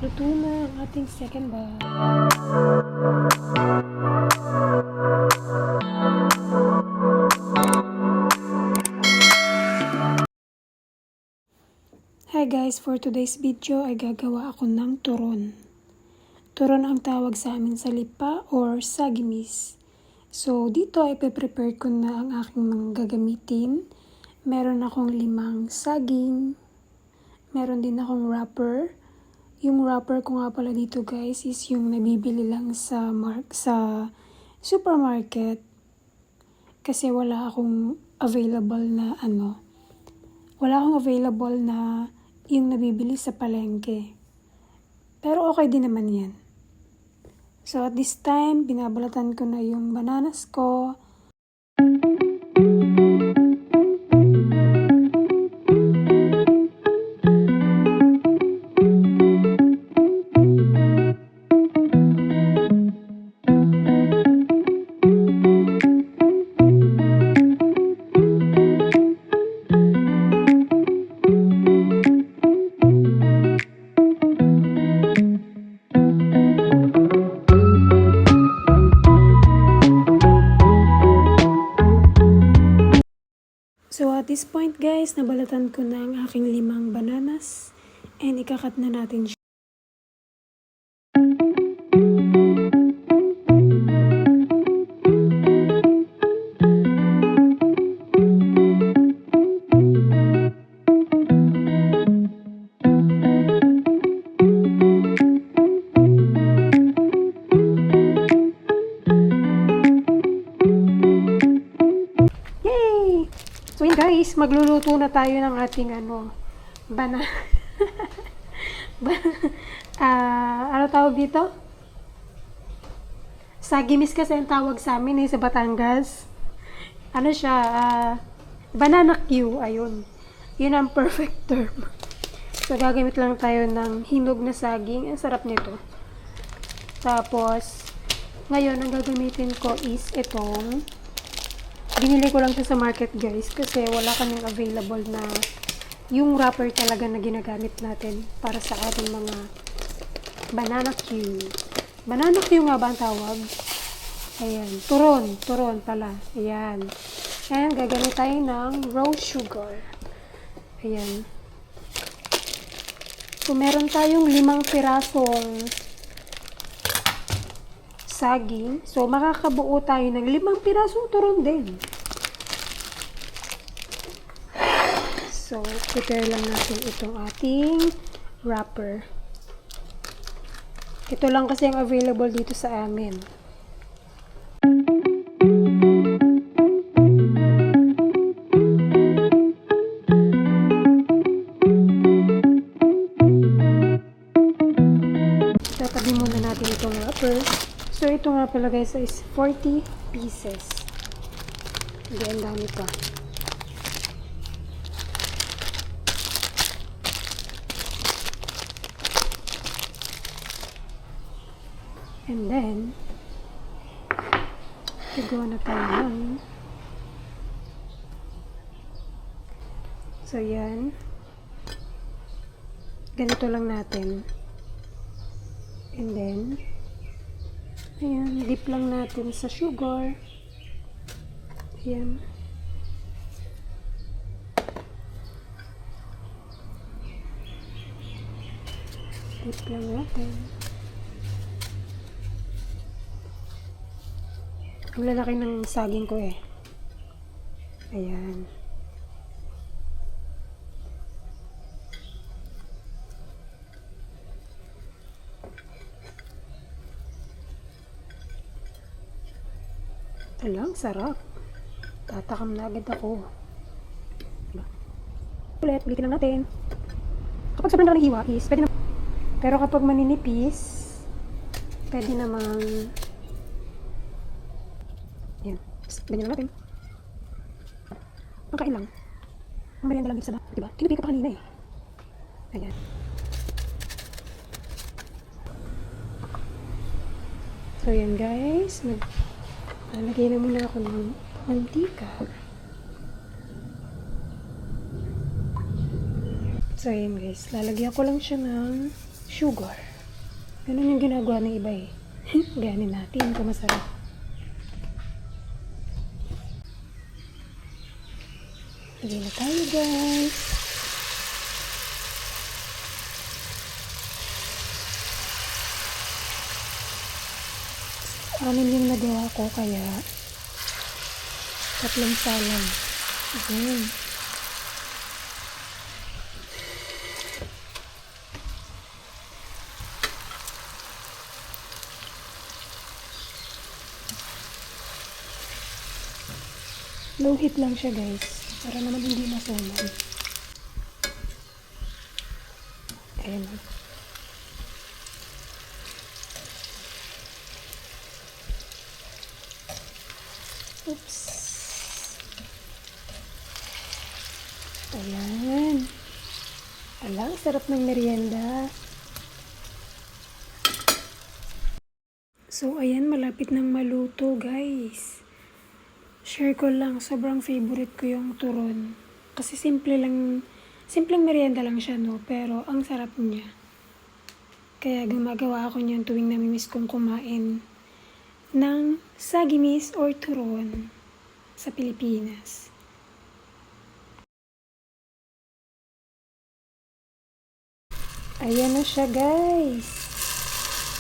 Luto na ang ating second batch. Hi guys, for today's video ay gagawa ako ng turon. Turon ang tawag sa amin sa Lipa or sagimis. So dito ay prepare ko na ang aking mga gagamitin. Meron akong 5 saging. Meron din akong wrapper. Yung wrapper ko nga pala dito guys is yung nabibili lang sa supermarket. Kasi wala akong available na yung nabibili sa palengke. Pero okay din naman yan. So at this time, binabalatan ko na yung bananas ko. So at this point guys, nabalatan ko na ang aking 5 bananas and ikakat na natin siya. So yun guys, magluluto na tayo ng ating ano tawag dito? Sagimis kasi ang tawag sa amin sa Batangas. Ano siya? Banana Q, ayun. Yun ang perfect term. So gagamit lang tayo ng hinog na saging. Ang sarap nito. Tapos, ngayon ang gagamitin ko is itong binili ko lang siya sa market guys kasi wala kaming available na yung wrapper talaga na ginagamit natin para sa ating mga banana Q. Banana Q nga ba ang tawag? Ayan. Turon pala. Ayan. And gagamit tayo ng rose sugar. Ayan. So meron tayong 5 pirasong saging. So, makakabuo tayo ng 5 pirasong turon din. So, prepare lang natin itong ating wrapper. Ito lang kasi ang available dito sa amin. Tatabi muna natin itong wrapper. So, ito nga pala guys is 40 pieces. Hindi, ang dami pa. And then, gagawa na tayo ng. So, yan. Ganito lang natin. And then, ayan, dip lang natin sa sugar. Ayan. Dip lang natin. Ang lalaki ng saging ko eh. Ayan. Alang, sarap. Tatakam na agad ako. Diba? Ulitin lang natin. Kapag sobrang laki ng hiwa is, pwede naman. Pero kapag maninipis, pwede namang yan. Ganyan lang natin. Ang kain lang. Ang merienda lang dito sa ba. Diba? Tinupi ka pa kanina eh. Ayan. So yan guys. Lalagay na muna ako ng mantika. So, ayan guys. Lalagyan ko lang siya ng sugar. Ganun yung ginagawa ng iba eh. Ganin natin kung masarap. Lagay na tayo guys. Anim yung nagawa ko kaya 3 salang. Ayan. Low heat lang siya guys. Para naman hindi masunog. Ayan. Oops. Ayan. Alang, sarap ng merienda. So, ayan, malapit nang maluto, guys. Share ko lang, sobrang favorite ko yung turon. Kasi simpleng merienda lang siya, no? Pero, ang sarap niya. Kaya gumagawa ako niyan tuwing namimiss kong kumain ng sagimis or turon sa Pilipinas. Ayan na siya guys.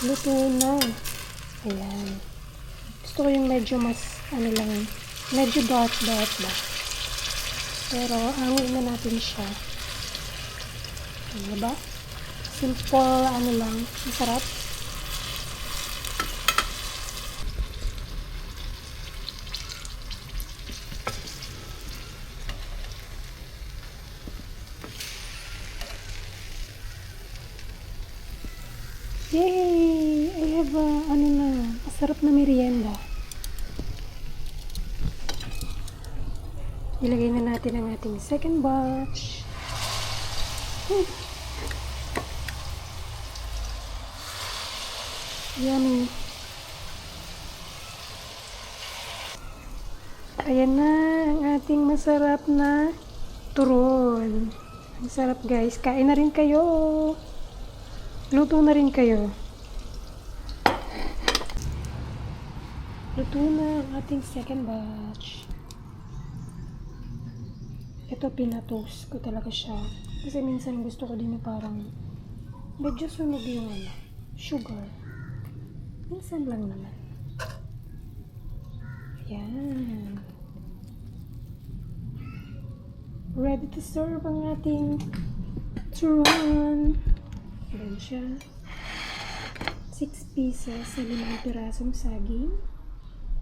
Luto na. Ayan. Gusto ko yung medyo mas, medyo dark ba. Pero, angin na natin siya. Ano ba? Simple, masarap. Yay! I have masarap na merienda. Ilagay na natin ang ating second batch. Yummy. Ayan na ang ating masarap na turon. Ang sarap guys. Kain na rin kayo. Luto na rin kayo. Luto na ang ating second batch. Ito pinatoast ko talaga siya. Kasi minsan gusto ko din na parang medyo sunog yung sugar. Minsan lang naman. Ayan. Ready to serve ang ating turon. Ayan siya. 6 pieces sa 5 pirasong saging.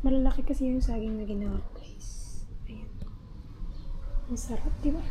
Malalaki kasi yung saging na ginawa ko guys. Ayan. Ang sarap, diba?